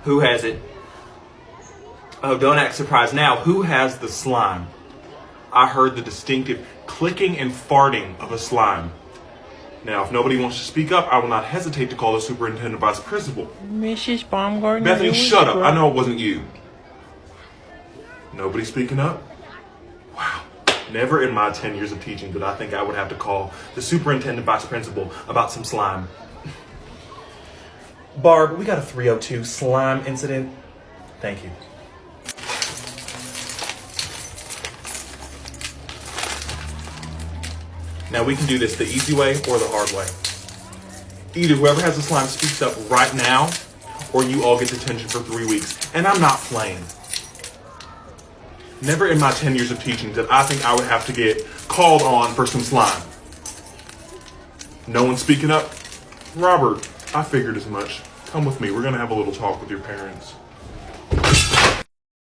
Who has it? Oh, don't act surprised now. Who has the slime? I heard the distinctive clicking and farting of a slime. Now, if nobody wants to speak up, I will not hesitate to call the superintendent vice principal. Mrs. Baumgartner. Bethany, shut up. I know it wasn't you. Nobody speaking up? Wow. Never in my 10 years of teaching did I think I would have to call the superintendent vice principal about some slime. Barb, we got a 302 slime incident. Thank you. Now we can do this the easy way or the hard way. Either whoever has the slime speaks up right now, or you all get detention for 3 weeks. And I'm not playing. Never in my 10 years of teaching did I think I would have to get called on for some slime. No one speaking up? Robert, I figured as much. Come with me. We're going to have a little talk with your parents.